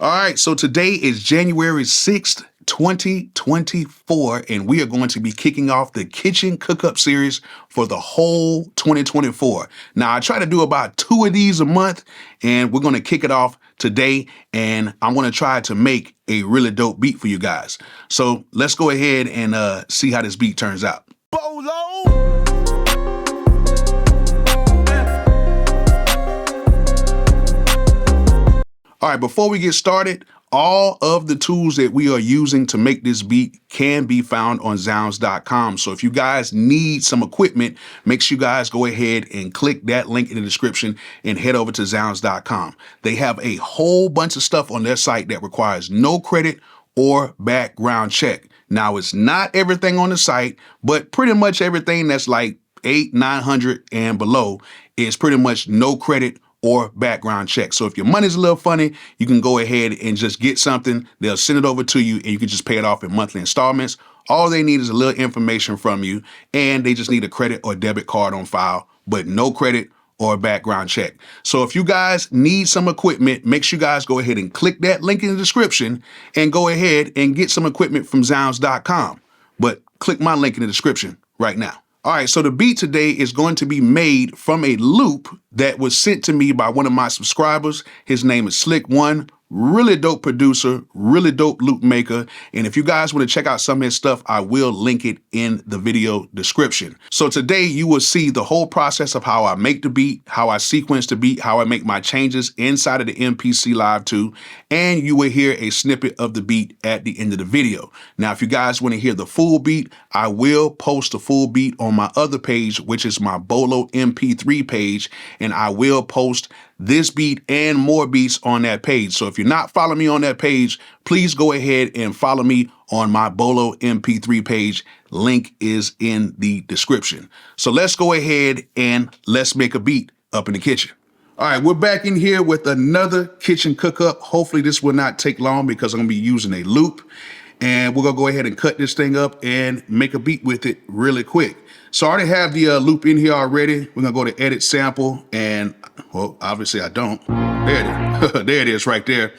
All right, so today is January 6th, 2024, and we are going to be kicking off the kitchen cook-up series for the whole 2024. Now, I try to do about 2 of these a month, and we're going to kick it off today, and I'm going to try to make a really dope beat for you guys. So let's go ahead and see how this beat turns out. Bolo! All right, before we get started, all of the tools that we are using to make this beat can be found on zounds.com. So if you guys need some equipment, make sure you guys go ahead and click that link in the description and head over to zounds.com. They have a whole bunch of stuff on their site that requires no credit or background check. Now, it's not everything on the site, but pretty much everything that's like 900 and below is pretty much no credit or background check. So if your money's a little funny, you can go ahead and just get something. They'll send it over to you and you can just pay it off in monthly installments. All they need is a little information from you, and they just need a credit or debit card on file, but no credit or background check. So if you guys need some equipment, make sure you guys go ahead and click that link in the description and go ahead and get some equipment from zounds.com. But click my link in the description right now. All right, so the beat today is going to be made from a loop that was sent to me by one of my subscribers. His name is Slick1. Really dope producer, really dope loop maker. And if you guys want to check out some of his stuff, I will link it in the video description. So today you will see the whole process of how I make the beat, how I sequence the beat, how I make my changes inside of the MPC Live 2, and you will hear a snippet of the beat at the end of the video. Now, if you guys want to hear the full beat, I will post the full beat on my other page, which is my Bolo MP3 page, and I will post this beat and more beats on that page. So if you're not following me on that page, please go ahead and follow me on my Bolo MP3 page. Link is in the description. So let's go ahead and let's make a beat up in the kitchen. All right, we're back in here with another kitchen cook-up. Hopefully this will not take long because I'm gonna be using a loop, and we're gonna go ahead and cut this thing up and make a beat with it really quick. So I already have the loop in here already. We're gonna go to edit sample, and well, obviously I don't. There it is. There it is right there.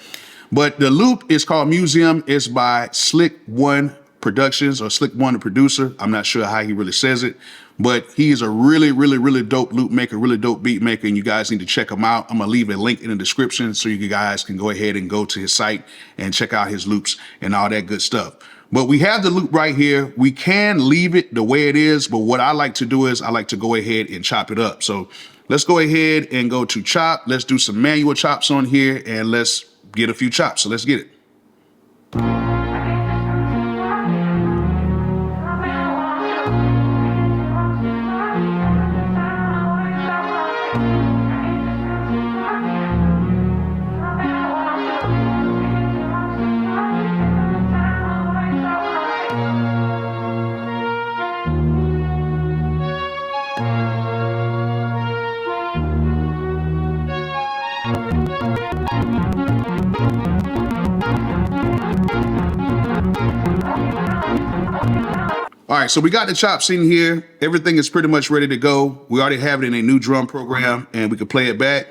But the loop is called Museum. It's by Slick1 Productions, or Slick1 the producer. I'm not sure how he really says it, but he is a really dope loop maker, really dope beat maker, and you guys need to check him out. I'm gonna leave a link in the description so you guys can go ahead and go to his site and check out his loops and all that good stuff. But we have the loop right here. We can leave it the way it is, but what I like to do is I like to go ahead and chop it up. So let's go ahead and go to chop. Let's do some manual chops on here, and let's get a few chops. So let's get it. All right, so we got the chops in here. Everything is pretty much ready to go. We already have it in a new drum program, and we can play it back.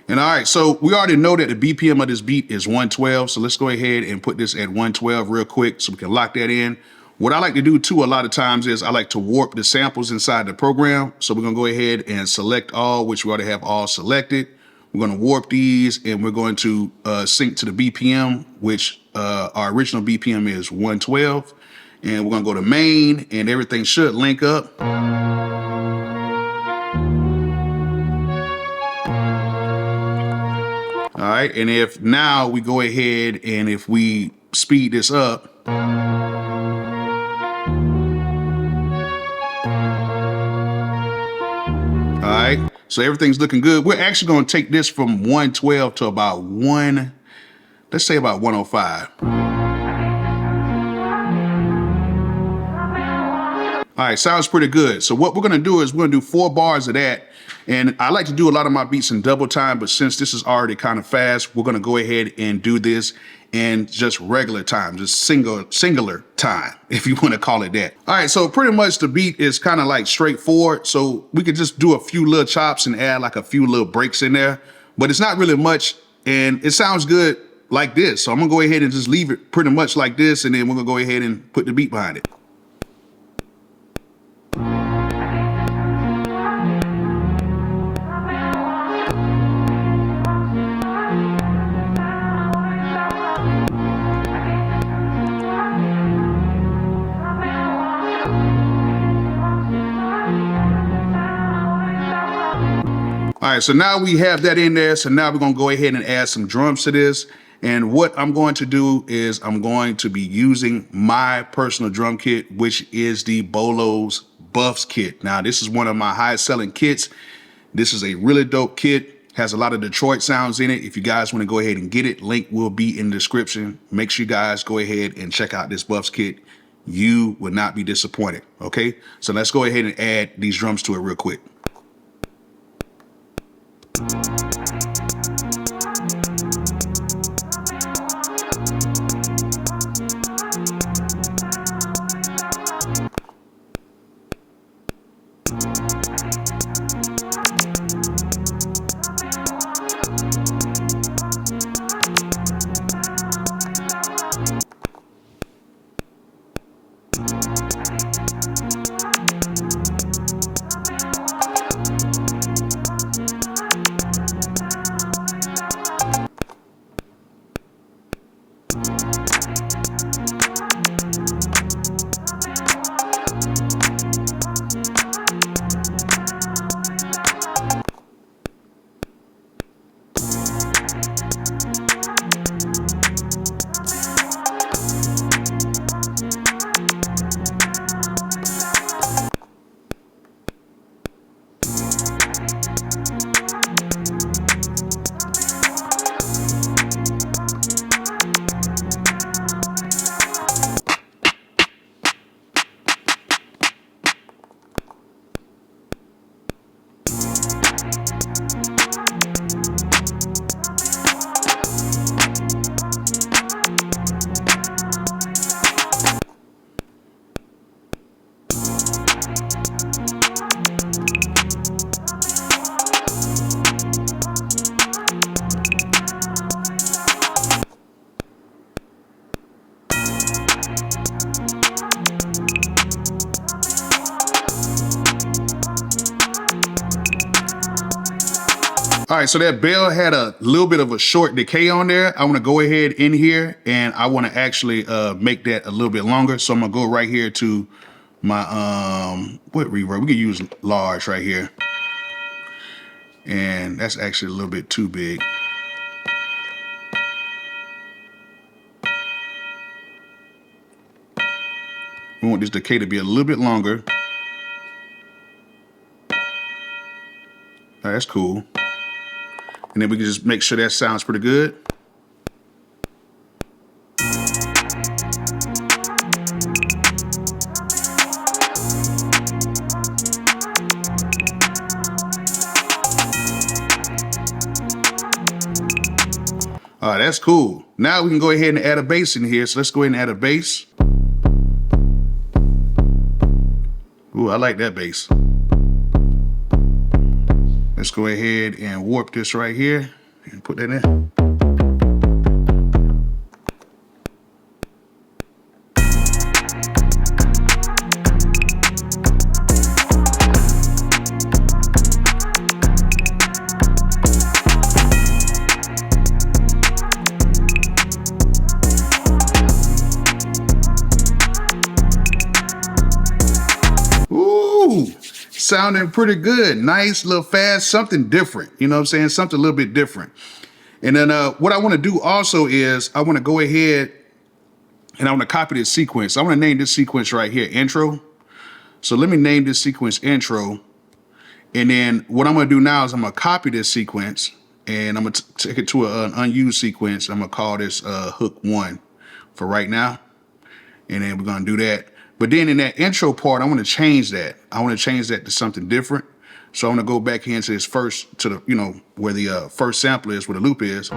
And all right, so we already know that the BPM of this beat is 112. So let's go ahead and put this at 112 real quick so we can lock that in. What I like to do too a lot of times is I like to warp the samples inside the program. So we're gonna go ahead and select all, which we already have all selected. We're gonna warp these, and we're going to sync to the BPM, which our original BPM is 112. And we're gonna go to main, and everything should link up. All right, and if now we go ahead and if we speed this up, all right, so everything's looking good. We're actually gonna take this from 112 to about let's say about 105. All right, sounds pretty good. So what we're gonna do is we're gonna do 4 bars of that. And I like to do a lot of my beats in double time, but since this is already kind of fast, we're gonna go ahead and do this and just regular time, just singular time, if you want to call it that. All right, so pretty much the beat is kind of like straightforward. So we could just do a few little chops and add like a few little breaks in there, but it's not really much, and it sounds good like this. So I'm gonna go ahead and just leave it pretty much like this, and then we're gonna go ahead and put the beat behind it. All right, so now we have that in there. So now we're gonna go ahead and add some drums to this. And what I'm going to do is I'm going to be using my personal drum kit, which is the Bolo's Buffs kit. Now, this is one of my highest selling kits. This is a really dope kit. Has a lot of Detroit sounds in it. If you guys want to go ahead and get it, link will be in the description. Make sure you guys go ahead and check out this Buffs kit. You would not be disappointed, okay? So let's go ahead and add these drums to it real quick. All right, so that bell had a little bit of a short decay on there. I want to go ahead in here and I want to actually make that a little bit longer. So I'm gonna go right here to my what reverb? We can use large right here, and that's actually a little bit too big. We want this decay to be a little bit longer. All right, that's cool. And then we can just make sure that sounds pretty good. All right, that's cool. Now we can go ahead and add a bass in here. So let's go ahead and add a bass. Ooh, I like that bass. Let's go ahead and warp this right here and put that in. Sounding pretty good. Nice, little fast, something different. You know what I'm saying? Something a little bit different. And then what I want to do also is I want to go ahead and I want to copy this sequence. I want to name this sequence right here, intro. So let me name this sequence intro. And then what I'm going to do now is I'm going to copy this sequence and I'm going to take it to an unused sequence. I'm going to call this hook 1 for right now. And then we're going to do that. But then in that intro part, I want to change that. I want to change that to something different. So I'm going to go back into this first, to the, where the first sample is, where the loop is.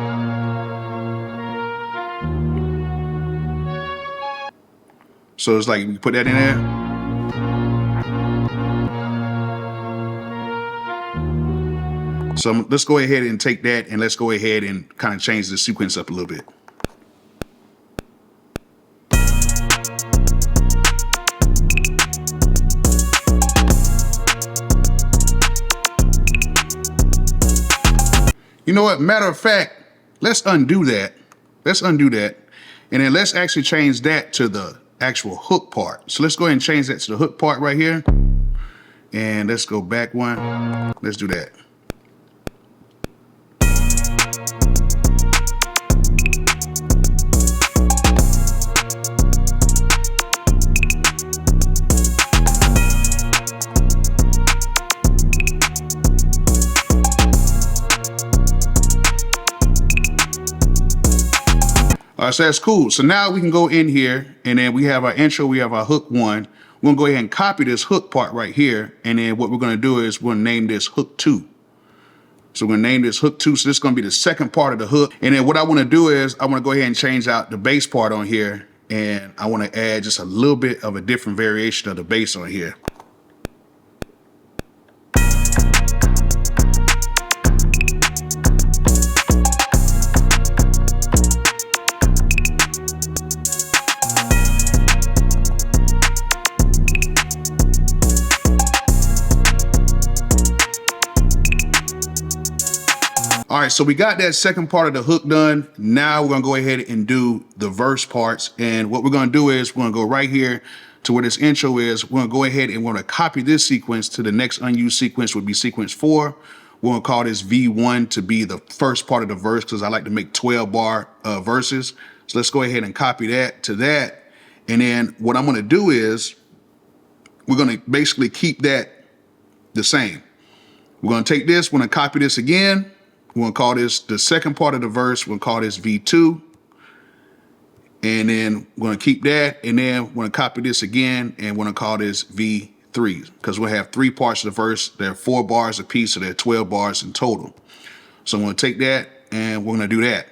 So it's like we put that in there. So let's go ahead and take that and let's go ahead and kind of change the sequence up a little bit. You know what? Matter of fact, let's undo that. Let's undo that. And then let's actually change that to the actual hook part. So let's go ahead and change that to the hook part right here. And let's go back one. Let's do that. All right, so that's cool. So now we can go in here and then we have our intro, we have our hook one. We're gonna go ahead and copy this hook part right here. And then what we're gonna do is we're gonna name this hook 2. So we're gonna name this hook 2. So this is gonna be the second part of the hook. And then what I wanna do is I wanna go ahead and change out the bass part on here. And I wanna add just a little bit of a different variation of the bass on here. All right, so we got that second part of the hook done. Now we're gonna go ahead and do the verse parts. And what we're gonna do is we're gonna go right here to where this intro is. We're gonna go ahead and we're gonna copy this sequence to the next unused sequence, would be sequence 4. We're gonna call this V1 to be the first part of the verse because I like to make 12-bar verses. So let's go ahead and copy that to that. And then what I'm gonna do is we're gonna basically keep that the same. We're gonna take this, we're gonna copy this again. We're gonna call this the second part of the verse. We're gonna call this V2. And then we're gonna keep that. And then we're gonna copy this again. And we're gonna call this V3 because we'll have 3 parts of the verse. There are 4 bars a piece, so there are 12 bars in total. So I'm gonna take that and we're gonna do that.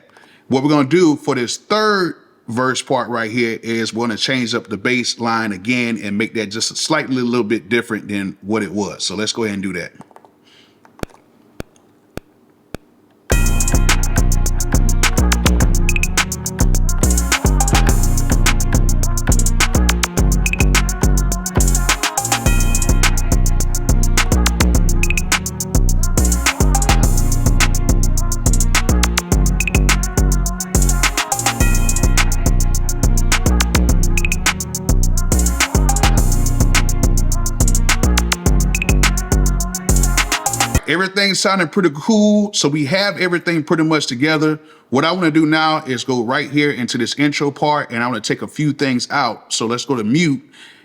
What we're gonna do for this third verse part right here is we're gonna change up the bass line again and make that just slightly a little bit different than what it was. So let's go ahead and do that. Everything's sounding pretty cool. So we have everything pretty much together. What I want to do now is go right here into this intro part and I want to take a few things out. So let's go to mute.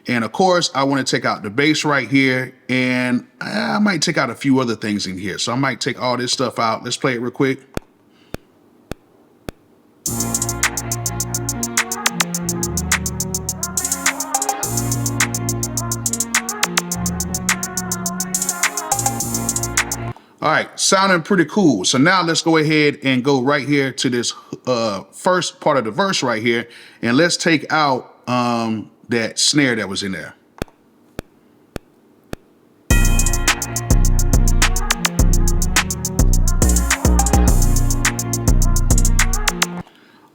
And of course, I want to take out the bass right here and I might take out a few other things in here. So I might take all this stuff out. Let's play it real quick. All right, sounding pretty cool. So now let's go ahead and go right here to this first part of the verse right here. And let's take out that snare that was in there.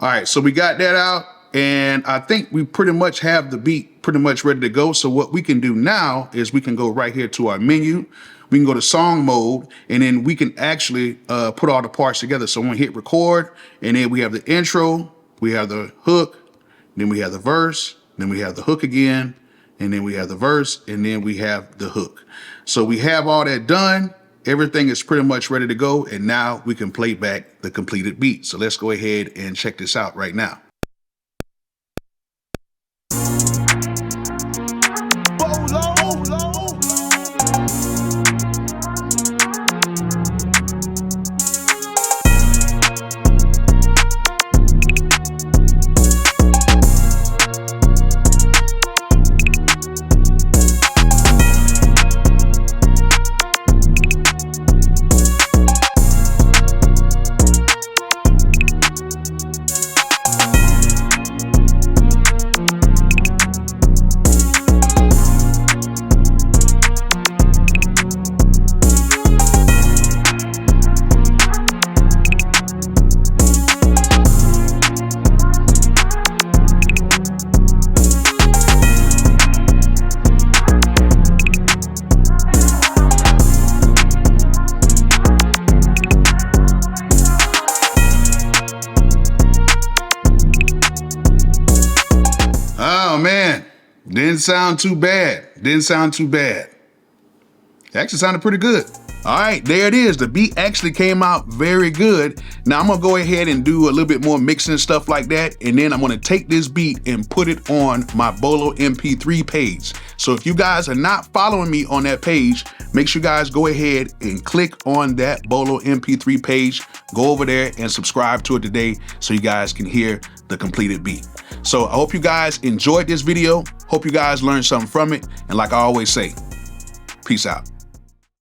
All right, so we got that out. And I think we pretty much have the beat pretty much ready to go. So what we can do now is we can go right here to our menu. We can go to song mode and then we can actually put all the parts together. So I'm gonna hit record and then we have the intro, we have the hook, then we have the verse, then we have the hook again, and then we have the verse, and then we have the hook. So we have all that done. Everything is pretty much ready to go. And now we can play back the completed beat. So let's go ahead and check this out right now. Bolo. Didn't sound too bad. Didn't sound too bad. It actually sounded pretty good. All right, there it is. The beat actually came out very good. Now I'm gonna go ahead and do a little bit more mixing and stuff like that. And then I'm gonna take this beat and put it on my Bolo MP3 page. So if you guys are not following me on that page, make sure you guys go ahead and click on that Bolo MP3 page. Go over there and subscribe to it today so you guys can hear the completed beat. So I hope you guys enjoyed this video. Hope you guys learned something from it. And like I always say, peace out.